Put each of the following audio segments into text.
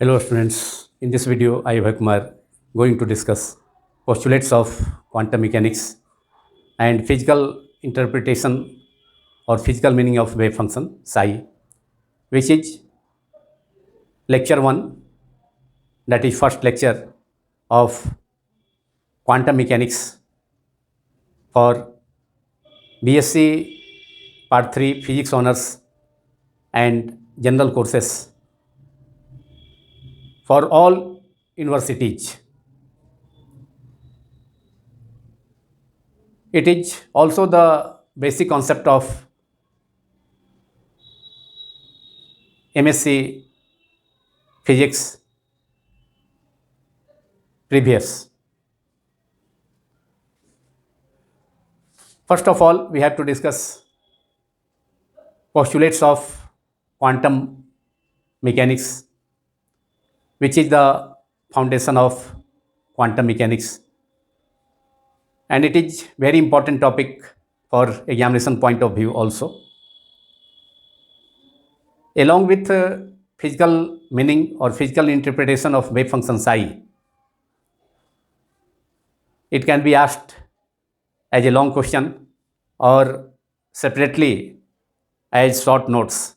Hello students, in this video I Abhay Kumar going to discuss postulates of quantum mechanics and physical interpretation or physical meaning of wave function psi, which is lecture 1, that is first lecture of quantum mechanics for BSc Part 3 Physics Honors and General Courses for all universities. It is also the basic concept of MSc Physics previous. First of all, we have to discuss postulates of quantum mechanics, which is the foundation of quantum mechanics, and it is very important topic for examination point of view also. Along with physical meaning or physical interpretation of wave function psi, it can be asked as a long question or separately as short notes.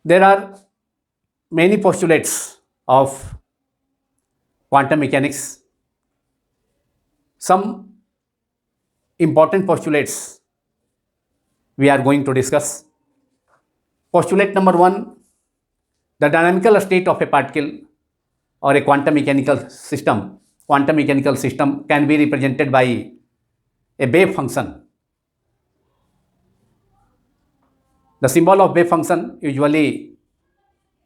There are many postulates of quantum mechanics. Some important postulates we are going to discuss. Postulate number 1, the dynamical state of a particle or a quantum mechanical system can be represented by a wave function. The symbol of wave function usually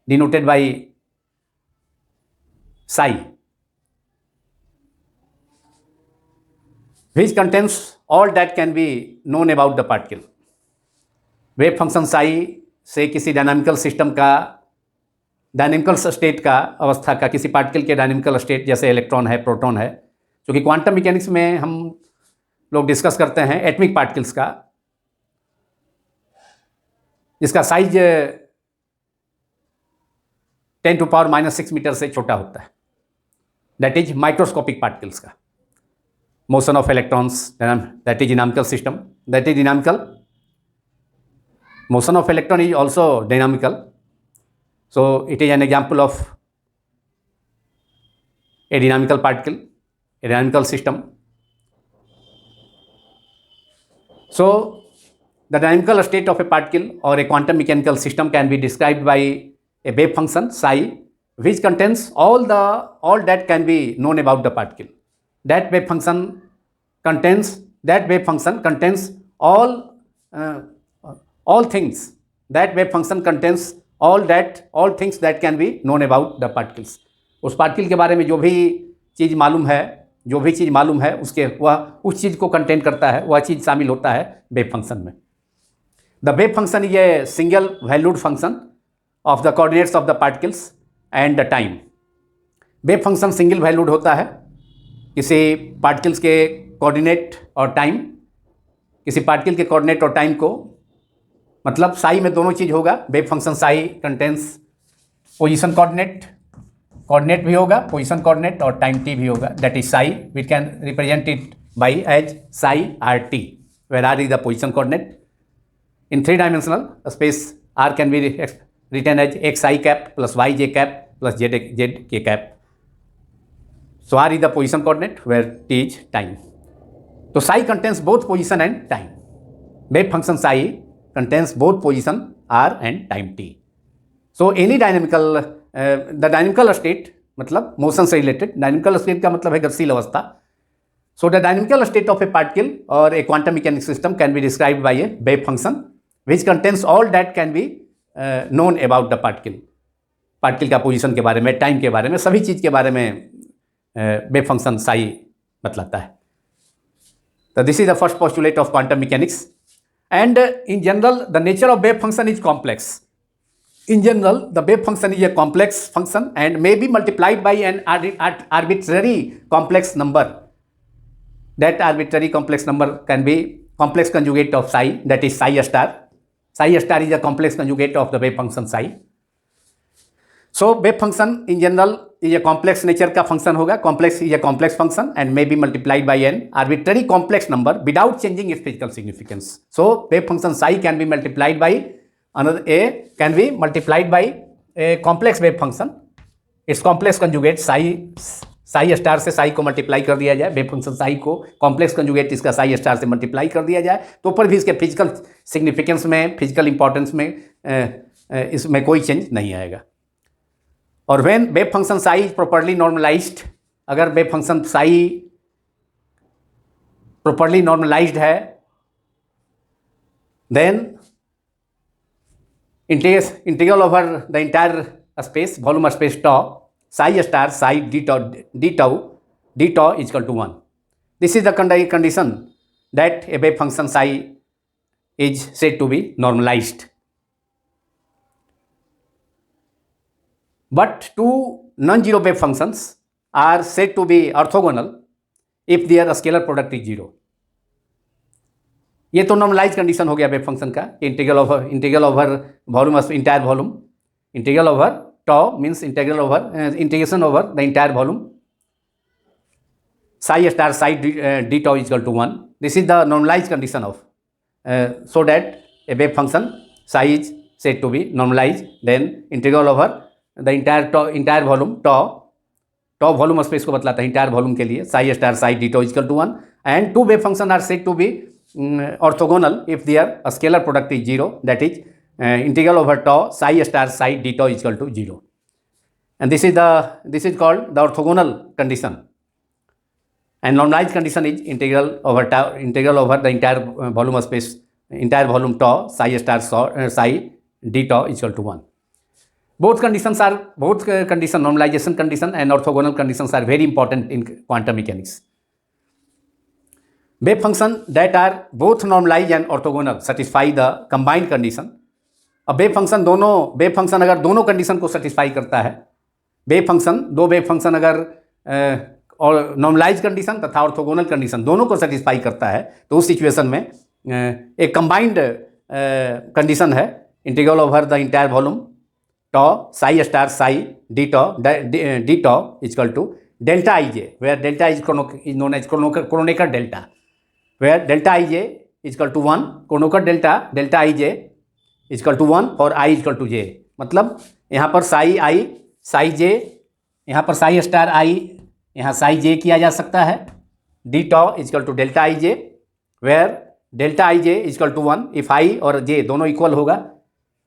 denoted by psi, which contains all that can be known about the particle. Wave function psi से किसी dynamical system का dynamical state का अवस्था का किसी particle के dynamical state जैसे electron है, प्रोटॉन है, जो कि क्वांटम मैकेनिक्स में हम लोग डिस्कस करते हैं एटमिक पार्टिकल्स का, जिसका साइज 10⁻⁻⁶ मीटर से छोटा होता है, दैट इज माइक्रोस्कोपिक पार्टिकल्स का. Motion of electrons, that is dynamical system, that is dynamical. Motion of electron is also dynamical, so it is an example of a dynamical particle, a dynamical system. So the dynamical state of a particle or a quantum mechanical system can be described by a wave function psi, which contains all that can be known about the particle. That wave function contains all things. That wave function contains all things that can be known about the particles. उस particle के बारे में जो भी चीज़ मालूम है उसके वह उस चीज़ को कंटेन करता है, वह चीज़ शामिल होता है वेव फंक्शन में. The wave function is a single valued function of the coordinates of the particles and the time. Wave function single valued होता है किसी पार्टिकल्स के कोऑर्डिनेट और टाइम, किसी पार्टिकल के कोऑर्डिनेट और टाइम को, मतलब साई में दोनों चीज़ होगा. Wave function psi contains position coordinate भी होगा, पोजीशन कोऑर्डिनेट, और टाइम टी भी होगा. That is psi. We can represent it by as psi are T, where R is the position coordinate. In 3 dimensional space R can be written as X I cap plus Y J cap plus Z K cap. So R is the position coordinate where T is time. तो psi contains both position and time. Wave function Sai contains both position r and time t. So any dynamical the dynamical state मतलब motion से related, dynamical state का मतलब है गतिशील अवस्था. So the dynamical state of a particle or a quantum mechanics system can be described by a wave function which contains all that can be known about the particle. Particle का position के बारे में, time के बारे में, सभी चीज़ के बारे में वेव फंक्शन साई बतलाता है. तो this is the first postulate of quantum mechanics. And in general, the nature of wave function is complex. In general, the wave function is a complex function and may be multiplied by an arbitrary complex number. That arbitrary complex number can be complex conjugate of psi, that is psi star. Psi star is a complex conjugate of the wave function psi. So wave function in general is a complex nature का function होगा. Complex is a complex function and may be multiplied by n arbitrary complex number without changing its physical significance. So wave function psi can be multiplied by a complex wave function. Its complex conjugate psi star से psi को multiply कर दिया जाए, wave function psi को complex conjugate इसका psi star से multiply कर दिया जाए, तो ऊपर भी इसके फिजिकल सिग्निफिकेंस में, फिजिकल इंपॉर्टेंस में इसमें कोई चेंज नहीं आएगा. और when wave function psi is properly normalized, अगर wave function psi properly normalized है, then integral over the entire space, volume space tau, psi star psi d tau is equal to 1. This is the condition that a wave function psi is said to be normalized. But two non-zero wave functions are said to be orthogonal if their scalar product is 0. ये तो normalise condition हो गया wave function का. Integral over volume, entire volume, integral over tau means integration over the entire volume. Psi star psi d tau is equal to 1. This is the normalized condition of so that a wave function psi is said to be normalized. Then integral over the entire volume tau volume space को बतलाता है entire volume के लिए. Psi star psi d tau is equal to 1. And two wave functions are said to be orthogonal if their scalar product is 0. That is integral over tau psi star psi d tau is equal to 0, and this is called the orthogonal condition. And normalized condition is integral over the entire volume space, entire volume tau psi star psi d tau is equal to 1. Both condition normalization condition and orthogonal conditions are very important in quantum mechanics. Wave function that are both normalized and orthogonal satisfy the combined condition. अब wave function अगर दोनों condition को satisfy करता है, दो wave function अगर और normalise condition तथा ऑर्थोगोनल कंडीशन दोनों को सेटिस्फाई करता है, तो उस सिचुएशन में एक कंबाइंड कंडीशन है integral over the entire volume tau psi star psi d tau is equal to delta ij, where delta is known as Kronecker delta, where delta ij is equal to 1, Kronecker delta ij is equal to 1 और I is equal to j. मतलब यहाँ पर psi j, यहाँ पर psi star I, यहाँ psi j किया जा सकता है. d tau is equal to delta ij, where delta ij is equal to 1. if I और j दोनों इक्वल होगा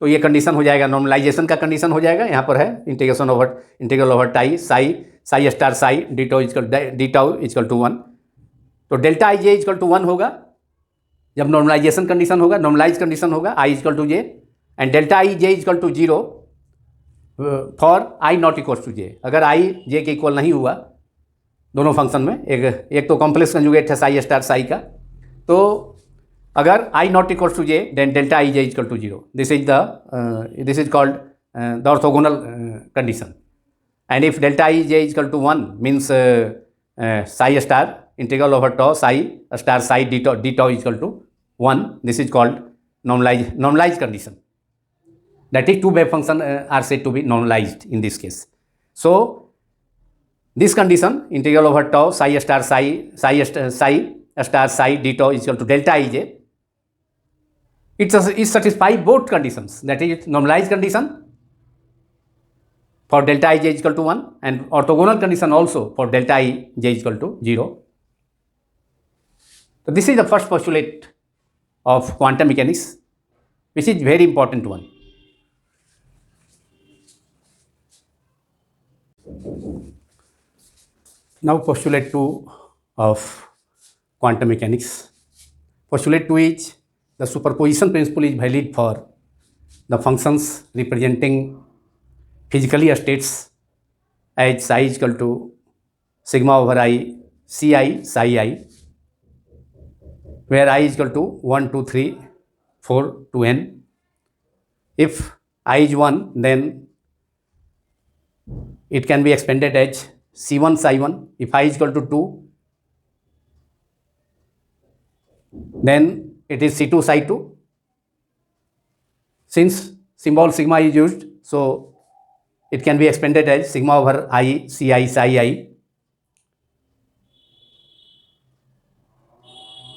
तो ये कंडीशन हो जाएगा, नॉर्मलाइजेशन का कंडीशन हो जाएगा. यहाँ पर है integral over tau psi star psi d tau is equal to 1. तो delta I J equal to 1 होगा जब नॉर्मलाइजेशन कंडीशन होगा, नॉर्मलाइज कंडीशन होगा i equal to J, and delta I J equal to 0 for i not equal to J. अगर i j के equal नहीं हुआ दोनों फंक्शन में, एक तो कॉम्प्लेक्स कंजुगेट है psi स्टार psi का, तो अगर i not equal to j then delta I J equal to 0. This is called the orthogonal condition. And if delta I J equal to 1 means psi star integral over tau psi star psi d tau is equal to 1. This is called normalized condition. That is, two wave functions are said to be normalized in this case. So this condition integral over tau psi star psi d tau is equal to delta ij, it satisfies both conditions. That is normalized condition for delta ij is equal to 1 and orthogonal condition also for delta ij is equal to 0. So this is the first postulate of quantum mechanics, which is very important one. Now postulate 2 of quantum mechanics. Postulate 2 is the superposition principle is valid for the functions representing physically states as psi is equal to sigma over I ci psi I, where I is equal to 1, 2, 3, 4 to n. If I is 1, then it can be expanded as C1 psi 1. If I is equal to 2, then it is C2 psi 2. Since symbol sigma is used, so it can be expanded as sigma over I Ci psi I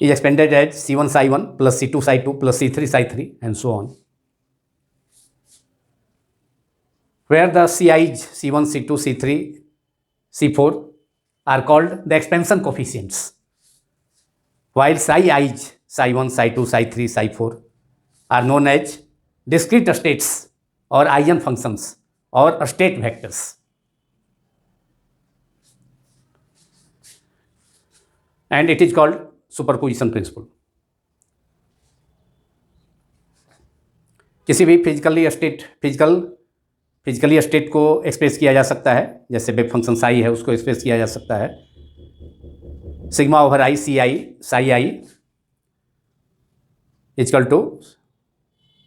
is expanded as C1 psi 1 plus C2 psi 2 plus C3 psi 3 and so on, where the Ci's C1, C2, C3, C4 are called the expansion coefficients, while I's psi 1, psi 2, psi 3, psi 4 are known as discrete states or eigenfunctions or state vectors. And it is called superposition principle. किसी भी physically state को express किया जा सकता है, जैसे wave function Sai है उसको एक्सप्रेस किया जा सकता है sigma over i c i psi i equal to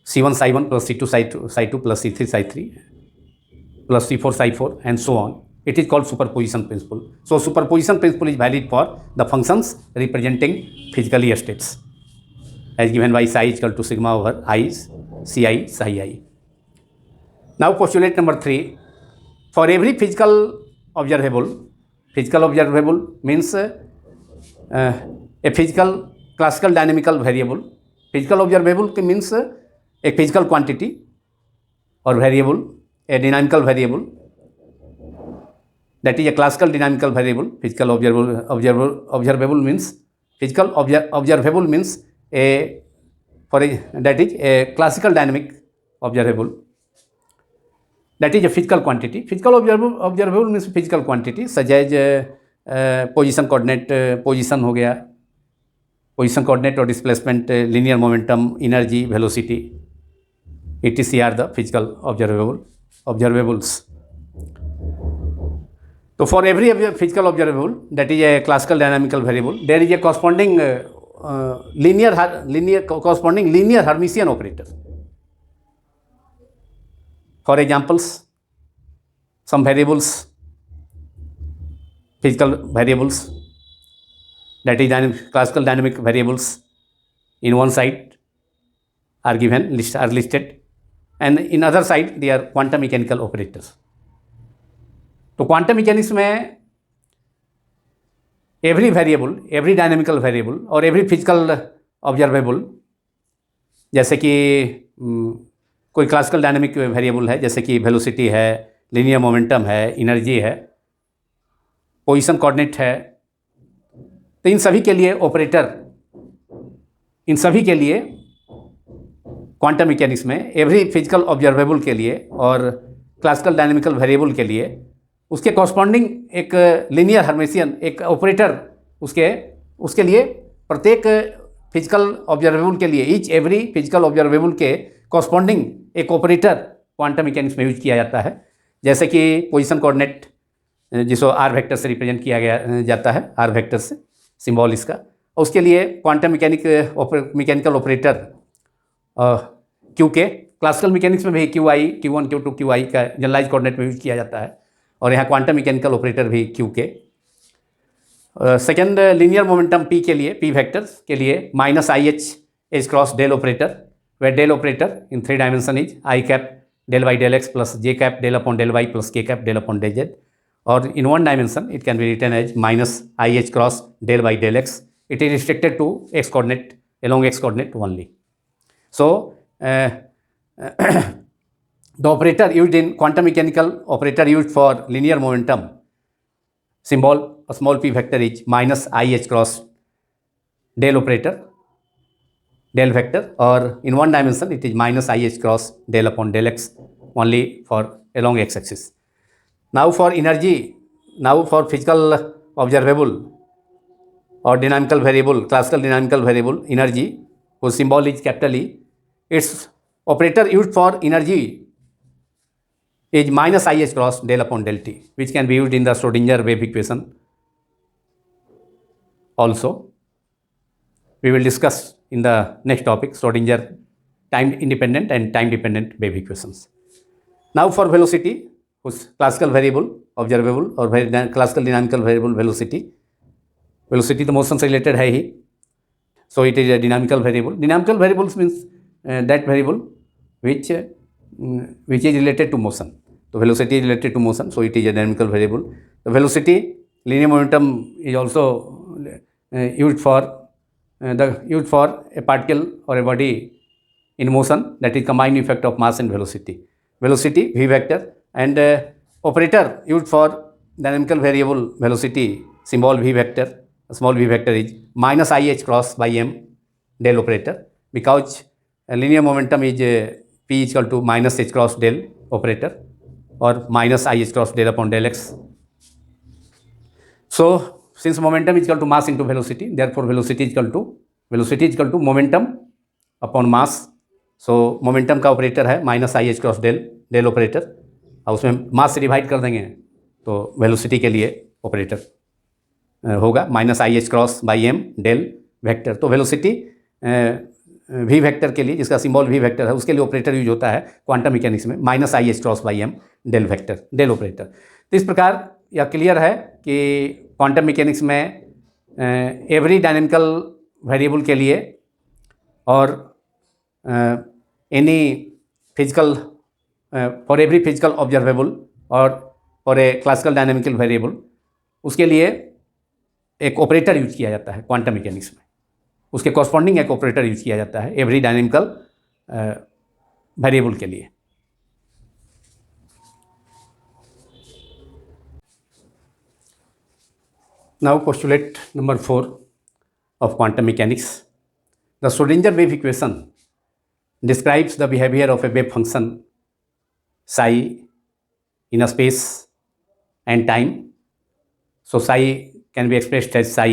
C1 psi 1 plus C2 psi 2 plus C3 psi 3 plus C4 psi 4 and so on. It is called superposition principle. So superposition principle is valid for the functions representing physically states as given by psi is equal to sigma over I Ci psi I. Now postulate number 3. For every physical observable means a physical classical dynamical variable. Physical observable means a physical quantity or variable, a dynamical variable, that is a classical dynamical variable. Physical observable means physical observable means that is a classical dynamic observable, that is a physical quantity. Physical observable means physical quantity such as position coordinate, position हो गया, position coordinate or displacement, linear momentum, energy, velocity, etc. are the physical observables. So for every physical observable, that is a classical dynamical variable, there is a corresponding linear Hermitian operator. For examples, some variables, physical variables, that is classical dynamic variables in one side are listed, and in other side they are quantum mechanical operators. तो quantum mechanics में every variable, every dynamical variable और every physical observable, जैसे कि कोई classical dynamic variable है जैसे कि velocity है, लीनियर मोमेंटम है, एनर्जी है, पोजीशन कोऑर्डिनेट है, तो इन सभी के लिए ऑपरेटर, इन सभी के लिए क्वांटम मैकेनिक्स में एवरी फिजिकल ऑब्जर्वेबल के लिए और क्लासिकल डायनेमिकल वेरिएबल के लिए उसके कॉरस्पॉन्डिंग एक लीनियर हर्मेशियन एक ऑपरेटर, उसके लिए प्रत्येक फिजिकल ऑब्जर्वेबल के लिए ईच एवरी फिजिकल ऑब्जर्वेबल के कॉरस्पॉन्डिंग एक ऑपरेटर क्वांटम मैकेनिक्स में यूज किया जाता है. जैसे कि पोजीशन कोऑर्डिनेट जिसको आर वेक्टर से रिप्रेजेंट किया जाता है, आर वेक्टर से सिंबल इसका, उसके लिए क्वांटम मैकेनिकल ऑपरेटर क्यू के, क्लासिकल मैकेनिक्स में भी q i, Q1 Q2 QI का जनरलाइज कोऑर्डिनेट में यूज किया जाता है, और यहाँ क्वांटम मैकेनिकल ऑपरेटर भी क्यू के. सेकेंड लीनियर मोमेंटम पी के लिए, पी वेक्टर्स के लिए minus i h h cross del operator, way del operator in 3 dimension is i cap del y del x plus j cap del upon del Y plus k cap del upon del z, और in 1 dimension it can be written as minus IH cross del by del x. It is restricted to x coordinate, along x coordinate only. So the operator used in quantum mechanical operator used for linear momentum symbol, a small p vector is minus IH cross del operator, del vector, or in 1 dimension it is minus IH cross del upon del x only for along x axis. Now for energy, now for physical observable or dynamical variable, classical dynamical variable energy, whose symbol is capital E, its operator used for energy is minus IH cross del upon del t, which can be used in the Schrodinger wave equation also. We will discuss in the next topic Schrodinger time independent and time dependent wave equations. Now for velocity, whose classical variable observable और classical dynamical variable velocity तो motion से related है ही, So it is a dynamical variable. Dynamical variables means that variable which is related to motion. So velocity is related to motion, so it is a dynamical variable. The velocity, linear momentum is also used for a particle or a body in motion, that is combined effect of mass and velocity. Velocity v vector, and operator used for dynamical variable velocity, symbol v vector, small v vector is minus IH cross by m del operator, because linear momentum is p is equal to minus h cross del operator or minus IH cross del upon del x. So since momentum is equal to mass into velocity, therefore velocity is equal to momentum upon mass. So momentum का operator है minus i h cross del operator, और उसमें मास से divide कर देंगे तो velocity के लिए ऑपरेटर होगा minus i h cross by m del vector. तो वेलोसिटी वी वेक्टर के लिए, जिसका सिंबल वी वेक्टर है, उसके लिए ऑपरेटर यूज होता है क्वांटम मैकेनिक्स में minus i h cross by m del vector del operator. तो इस प्रकार यह क्लियर है कि क्वांटम मैकेनिक्स में एवरी डायनेमिकल वेरिएबल के लिए और any physical for every physical observable और for a classical dynamical variable, उसके लिए एक ऑपरेटर यूज किया जाता है क्वांटम मैकेनिक्स में, उसके कॉरस्पॉन्डिंग एक ऑपरेटर यूज किया जाता है एवरी डायनेमिकल वेरिएबल के लिए. Now postulate number 4 of quantum mechanics. The Schrodinger wave equation describes the behavior of a wave function psi in a space and time. So psi can be expressed as psi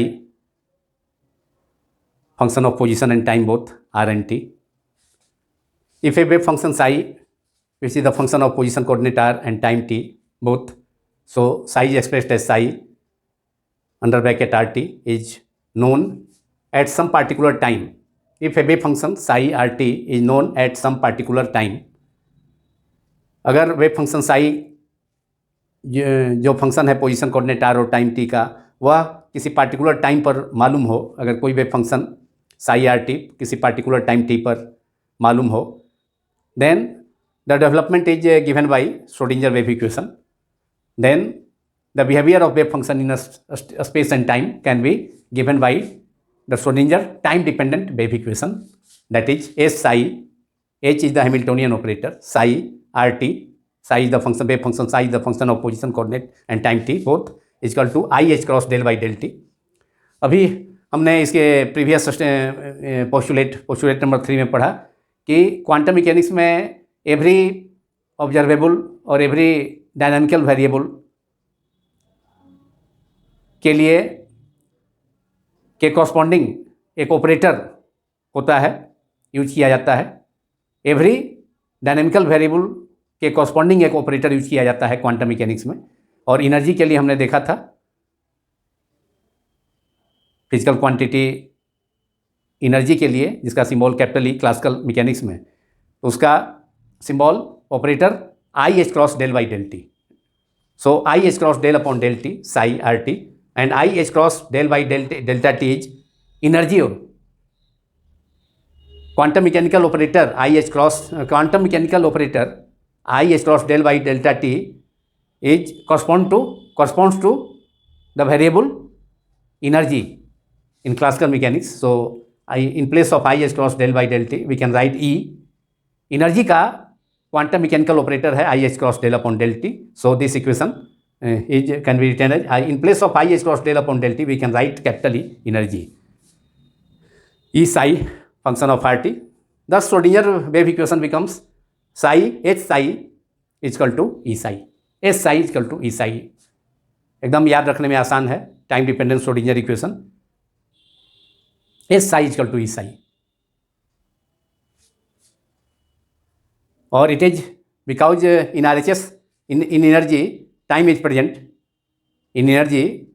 function of position and time both r and t. If a wave function psi, which is the function of position coordinate r and time t both, so psi is expressed as psi under bracket rt is known at some particular time. If a wave function psi rt is known at some particular time, अगर wave function Sai जो function है position coordinate are और time T का, वह किसी particular time पर मालूम हो, अगर कोई wave function psi are t किसी पार्टिकुलर टाइम टी पर मालूम हो, then the development is given by Schrodinger wave equation. Then the behaviour of wave function in space and time can be given by the Schrodinger time dependent wave equation, that is S psi, H is the Hamiltonian operator, psi RT, psi is the function, wave function psi is the function of position coordinate and time t both is equal to IH cross del by del t. अभी हमने इसके previous postulate number 3 में पढ़ा कि quantum mechanics में every observable और every dynamical variable के लिए के कॉरस्पॉन्डिंग एक ऑपरेटर होता है, यूज किया जाता है. एवरी डायनेमिकल वेरिएबल के कॉरस्पॉन्डिंग एक ऑपरेटर यूज किया जाता है क्वांटम मैकेनिक्स में. और एनर्जी के लिए हमने देखा था फिजिकल क्वांटिटी एनर्जी के लिए, जिसका symbol capital E classical mechanics में, तो उसका symbol operator i h cross del by del t. So i h cross del upon del t psi are t, and I h cross del by delta t is energy. और quantum mechanical operator I h cross quantum mechanical operator I h cross del by delta t is corresponds to the variable energy in classical mechanics. So in place of I h cross del by del t we can write E. energy का quantum mechanical operator है I h cross del upon del t. So this equation can be written as in place of I h cross del upon del t we can write capital E energy E psi function of RT. Thus Schrodinger wave equation becomes psi H psi is equal to E psi, S psi is equal to E psi. एकदम याद रखने में आसान है time dependent Schrodinger equation. S psi is equal to E psi, और it is because in RHS in energy time is present. In energy,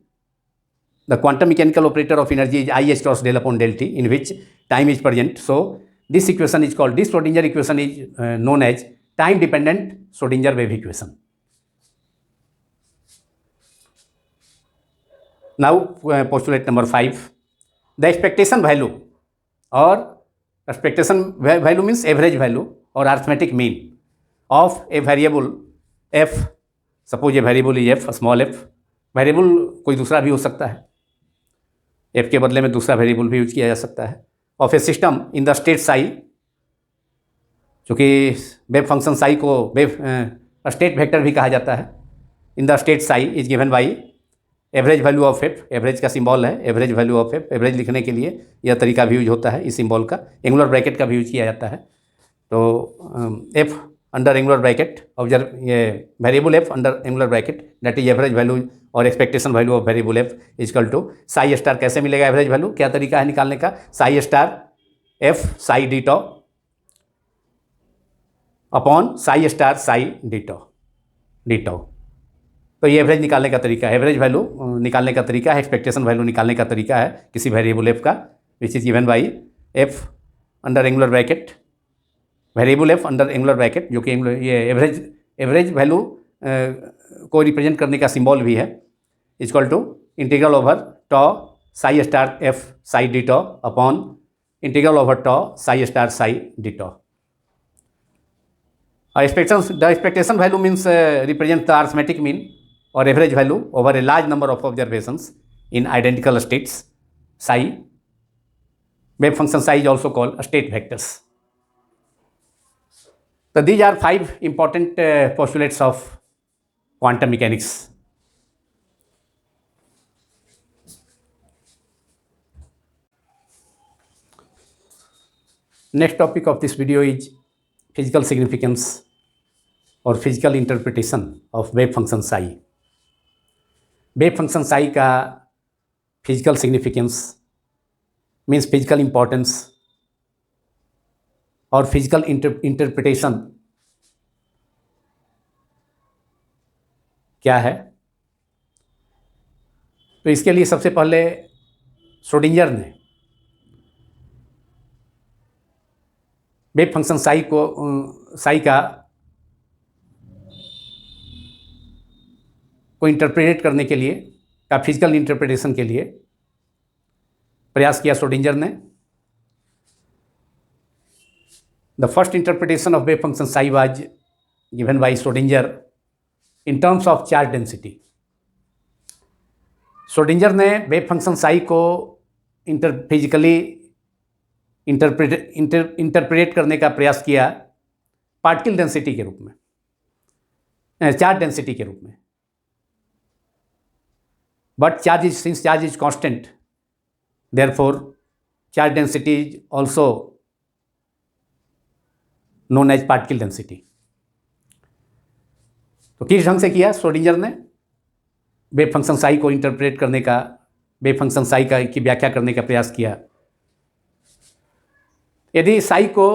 the quantum mechanical operator of energy is I h cross del upon del t, in which time is present. So this equation is called, this Schrodinger equation is known as time dependent Schrodinger wave equation. Now postulate number 5. The expectation value और expectation value means average value और arithmetic mean of a variable F, suppose a variable is F, small F, variable कोई दूसरा भी हो सकता है, F के बदले में दूसरा वेरिएबल भी यूज किया जा सकता है, of A system in the state Sai, चूँकि वेव फंक्शन साई को वेव स्टेट वेक्टर भी कहा जाता है, in the state Sai is given by average value of F, average का सिंबल है average value of F, average लिखने के लिए यह तरीका भी यूज होता है इस सिंबल का, एंगुलर ब्रैकेट का भी यूज किया जाता है। तो F under angular bracket, observe ये variable F under angular bracket that is average value और expectation value of variable F is equal to psi star. कैसे मिलेगा एवरेज वैल्यू, क्या तरीका है निकालने का, psi star F psi D tau upon psi star psi D tau. तो ये एवरेज निकालने का तरीका है, एवरेज वैल्यू निकालने का तरीका है, एक्सपेक्टेशन वैल्यू निकालने का तरीका है किसी वेरिएबल एफ का, which is given by F under angular bracket, variable F under angular bracket, जो कि ये एवरेज वैल्यू को रिप्रेजेंट करने का सिंबल भी है, equal to integral over tau psi star F psi D tau upon integral over tau psi star psi D tau. The expectation value means represents the arithmetic mean or average value over a large number of observations in identical states. Psi, wave function psi is also called state vectors. So these are 5 important postulates of quantum mechanics. Next topic of this video is physical significance और physical interpretation of wave function psi. Wave function psi का physical significance means physical importance और physical interpretation क्या है। तो इसके लिए सबसे पहले श्रोडिंगर ने वेव फंक्शन साई को इंटरप्रेट करने के लिए, का फिजिकल इंटरप्रिटेशन के लिए प्रयास किया श्रोडिंगर ने। The first interpretation of wave function Sai was given by Schrodinger in terms of charge density. Schrodinger ने वेव फंक्शन साई को फिजिकली इंटरप्रेट करने का प्रयास किया पार्टिकल डेंसिटी के रूप में, चार्ज डेंसिटी के रूप में। But since charge is constant, therefore charge density is also known as particle density. तो किस ढंग से किया श्रोडिंगर ने वेव फंक्शन साई को इंटरप्रेट करने का, वेव फंक्शन साई की व्याख्या करने का प्रयास किया। यदि साई को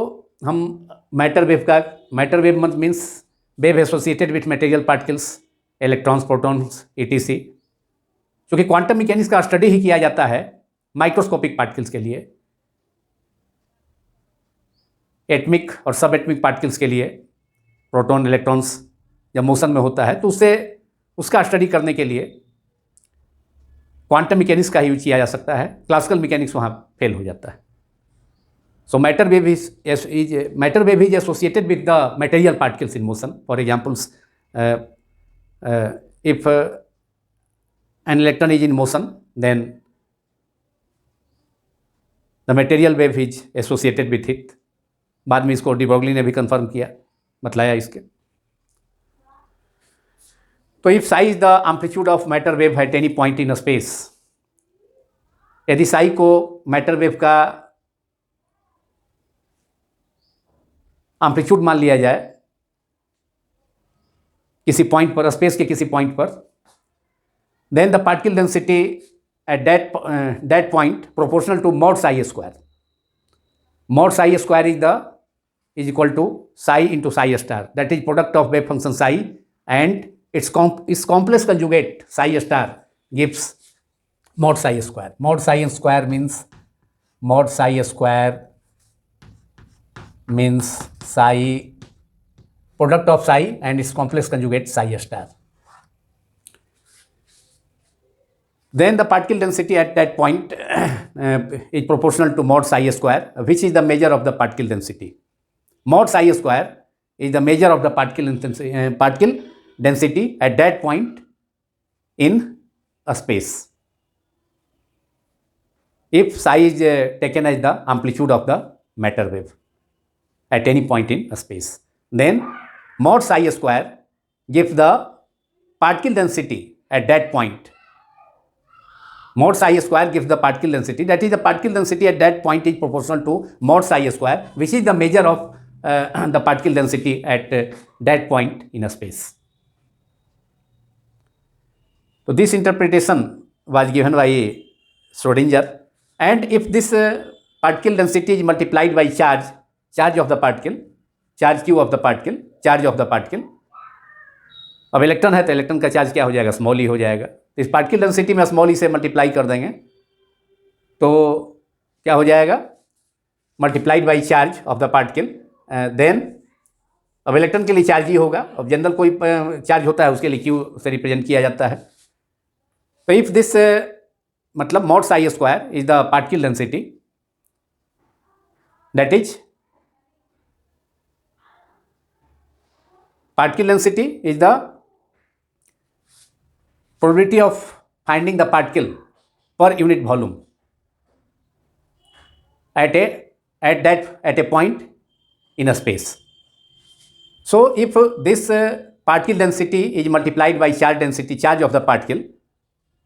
हम matter wave means wave associated with material particles, electrons, protons, etc, क्योंकि क्वांटम मैकेनिक्स का स्टडी ही किया जाता है माइक्रोस्कोपिक पार्टिकल्स के लिए, एटमिक और सब एटमिक पार्टिकल्स के लिए, प्रोटॉन इलेक्ट्रॉन्स जब मोशन में होता है तो उसका स्टडी करने के लिए क्वांटम मैकेनिक्स का यूज किया जा सकता है, क्लासिकल मैकेनिक्स वहाँ फेल हो जाता है। सो matter wave is associated with the material particles in motion. For examples, if an electron is in motion, then the material wave is associated with it. बाद में इसको डी ब्रोगली ने भी confirm किया, बतलाया इसके। तो if Sai is the amplitude of matter wave at any point in space, यदि साई को मैटर वेव का एम्पलीट्यूड मान लिया जाए किसी पॉइंट पर, स्पेस के किसी पॉइंट पर, then the particle density at that point proportional to mod psi square. Mod psi square is equal to psi into psi star. That is product of wave function psi and its complex conjugate psi star gives mod psi square. Mod psi square means psi, product of psi and its complex conjugate psi star. then the particle density at that point is proportional to mod psi square, which is the measure of the particle density. Mod psi square is the measure of the particle density at that point in a space. If psi is taken as the amplitude of the matter wave at any point in a space, then mod psi square gives the particle density at that point. Mod psi square gives the particle density, that is the particle density at that point is proportional to mod psi square, which is the measure of the particle density at that point in a space. So this interpretation was given by Schrodinger, and if this particle density is multiplied by charge of the particle, charge q of the particle, charge of the particle. अब electron है तो electron का charge क्या हो जाएगा, small ई हो जाएगा। तो इस पार्टिकल डेंसिटी में स्मॉल ई से मल्टीप्लाई कर देंगे तो क्या हो जाएगा, multiplied by charge of the particle, then अब इलेक्ट्रॉन के लिए चार्ज ही होगा। अब जनरल कोई चार्ज होता है उसके लिए क्यू से रिप्रेजेंट किया जाता है। तो इफ दिस मतलब mod psi square is the particle density, that is particle density is the probability of finding the particle per unit volume at a point in a space. So if this particle density is multiplied by charge density, charge of the particle,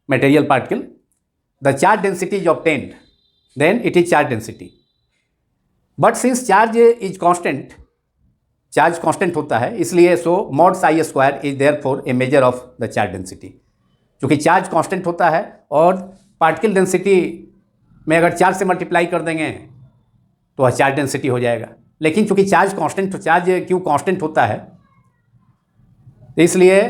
material particle, the charge density is obtained, then it is charge density. But since charge is constant, charge constant होता है, इसलिए सो mod psi square is therefore A measure of the charge density. क्योंकि charge constant होता है और particle density में अगर charge से मल्टीप्लाई कर देंगे तो वह चार्ज डेंसिटी हो जाएगा। लेकिन चूंकि charge constant, charge Q constant होता है, इसलिए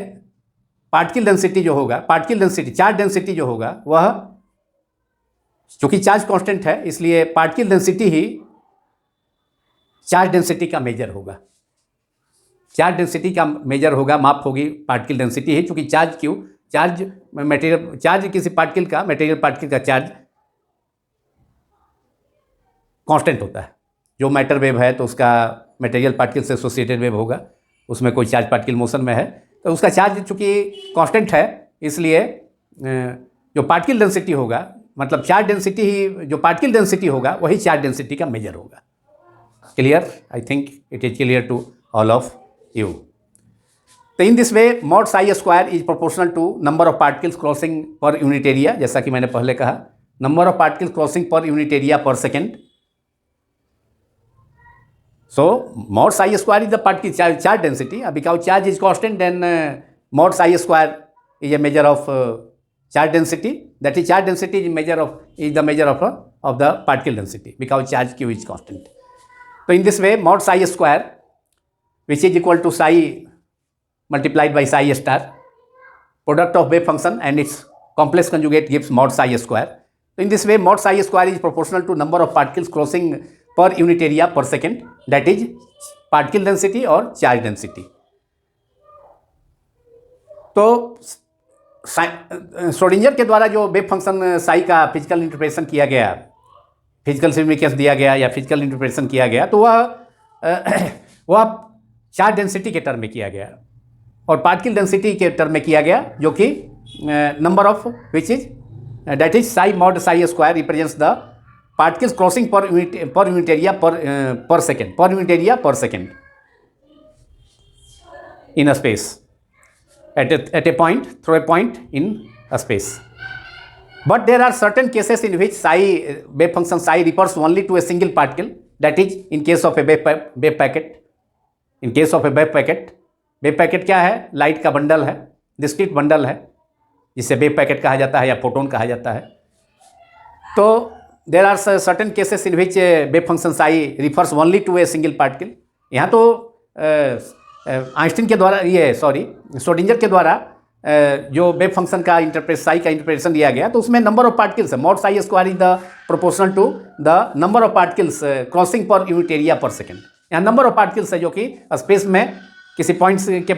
पार्टिकल डेंसिटी जो होगा, पार्टिकल डेंसिटी, चार्ज डेंसिटी जो होगा वह, चूंकि चार्ज कांस्टेंट है इसलिए पार्टिकल डेंसिटी ही चार्ज डेंसिटी का मेजर होगा। चार्ज डेंसिटी का मेजर होगा, माप होगी पार्टिकल डेंसिटी है, क्योंकि चार्ज मटेरियल, चार्ज किसी पार्टिकल का, मटेरियल पार्टिकल का चार्ज कांस्टेंट होता है। जो मैटर वेव है तो उसका मटेरियल पार्टिकल से एसोसिएटेड वेव होगा, उसमें कोई चार्ज पार्टिकल मोशन में है तो उसका चार्ज चूँकि कांस्टेंट है, इसलिए जो पार्टिकल डेंसिटी होगा, मतलब चार्ज डेंसिटी ही, जो पार्टिकल डेंसिटी होगा वही चार्ज डेंसिटी का मेजर होगा। Clear? I think it is clear to all of you. तो in this way mod psi square is proportional to number of particles crossing per unit area, जैसा कि मैंने पहले कहा, number of particles crossing per unit area per second. So mod psi square is the particle charge density, because charge is constant, then mod psi square is a measure of charge density, that is charge density is the measure of the particle density, because charge q is constant. So in this way mod psi square, which is equal to psi multiplied by psi star, product of wave function and its complex conjugate gives mod psi square. So in this way mod psi square is proportional to number of particles crossing per unit area per second, that is particle density or charge density. तो Schrodinger के द्वारा जो wave function psi का physical interpretation किया गया, physical significance दिया गया या फिजिकल इंटरप्रिटेशन किया गया, तो वह चार्ज डेंसिटी के टर्म में किया गया और पार्टिकल डेंसिटी के टर्म में किया गया, जो कि number of which is that is psi mod psi square represents the particles crossing per unit area per second in a space at a point, through a point in a space. But there are certain cases in which wave function psi refers only to a single particle, that is in case of a wave packet. In case of a wave packet क्या है? Light का bundle है, discrete bundle है, जिसे wave packet कहा जाता है या फोटोन कहा जाता है। तो there are certain cases in which wave function psi refers only to a single particle. यहाँ तो आइंस्टीन के द्वारा, श्रोडिंगर के द्वारा जो वेव फंक्शन का साई का इंटरप्रिटेशन दिया गया, तो उसमें नंबर ऑफ पार्टिकल्स है, mod psi square is the proportional to the number of particles crossing per unit area per second. यहाँ नंबर ऑफ पार्टिकल्स है जो कि स्पेस में किसी पॉइंट्स के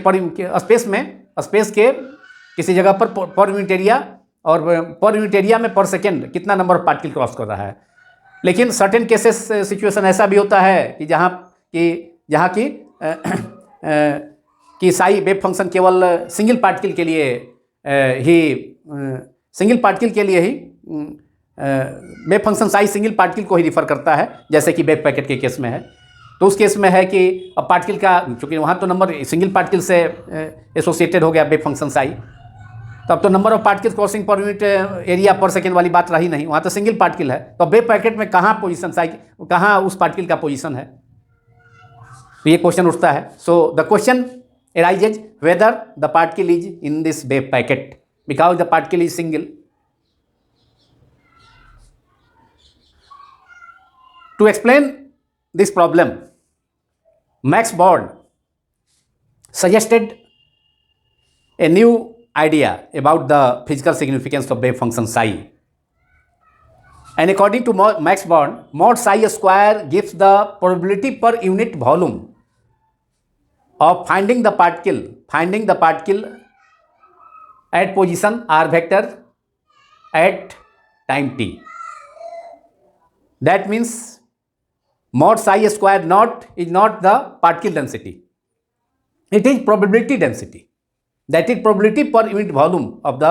स्पेस के किसी जगह पर यूनिट एरिया और पर यूनिट एरिया में पर सेकेंड कितना नंबर ऑफ पार्टिकल क्रॉस कर रहा है। लेकिन सर्टेन केसेस सिचुएशन ऐसा भी होता है कि जहाँ की साई वेव फंक्शन केवल सिंगल पार्टिकल के लिए ही wave function psi single particle को ही रिफर करता है, जैसे कि वेव पैकेट के केस में है। तो उस केस में है कि अब पार्टिकल का, चूँकि वहाँ तो नंबर सिंगल पार्टिकल से एसोसिएटेड हो गया वेव फंक्शन साई, तब तो number of particle crossing per unit area per second वाली बात रही नहीं, वहाँ तो सिंगल पार्टिकल है। तो वेव पैकेट में कहाँ पोजीशन साई, कहाँ उस पार्टिकल का पोजीशन है, तो ये क्वेश्चन उठता है। So the question arises whether the particle is in this wave packet because the particle is single. To explain this problem, Max Born suggested a new idea about the physical significance of wave function psi. And according to Max Born, mod psi square gives the probability per unit volume of finding the particle at position r vector at time t. That means mod psi square is not the particle density, it is probability density. That is probability per unit volume of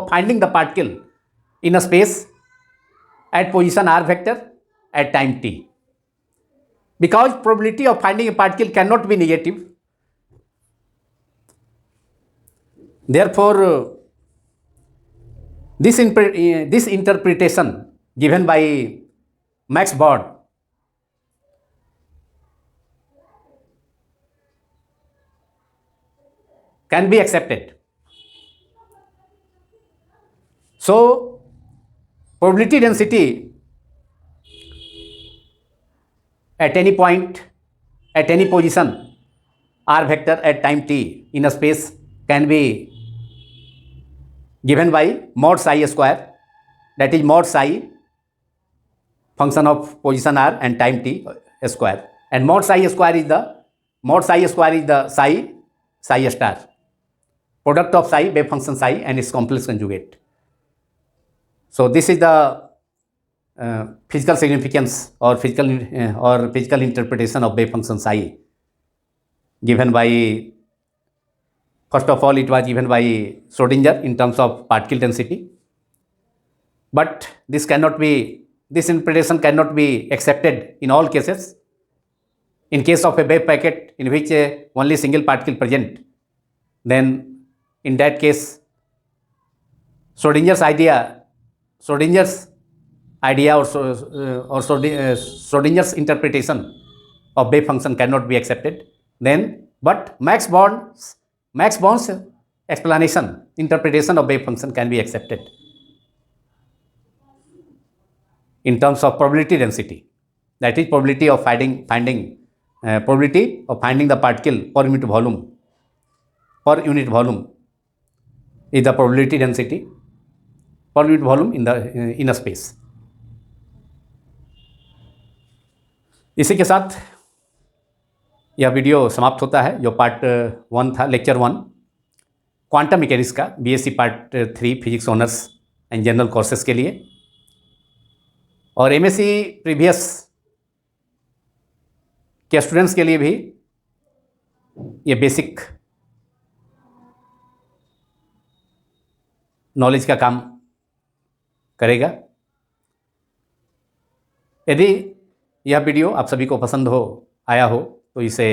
finding the particle in a space at position r vector at time t. Because probability of finding a particle cannot be negative, therefore this interpretation given by Max Born can be accepted. So probability density at any point, at any position r vector at time t in a space can be given by mod psi square, that is mod psi function of position r and time t square, and mod psi square is the psi star, product of psi wave function psi and its complex conjugate. So this is the physical significance or physical interpretation of wave function psi given by, first of all, it was given by Schrodinger in terms of particle density, but this interpretation cannot be accepted in all cases. In case of a wave packet in which only single particle present, then in that case Schrodinger's idea or Schrodinger's interpretation of wave function cannot be accepted. Then, but Max Born's interpretation of wave function can be accepted in terms of probability density. That is probability of finding the particle per unit volume. Per unit volume is the probability density per unit volume in a space. इसी के साथ यह video समाप्त होता है, जो part 1 था, lecture 1 quantum mechanics का, BSc part 3 physics honours and general courses के लिए, और एमएससी प्रीवियस के स्टूडेंट्स के लिए भी ये बेसिक नॉलेज का काम करेगा। यदि यह वीडियो आप सभी को पसंद आया हो तो इसे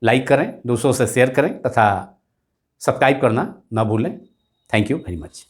लाइक करें, दूसरों से शेयर करें तथा सब्सक्राइब करना ना भूलें। Thank you very much.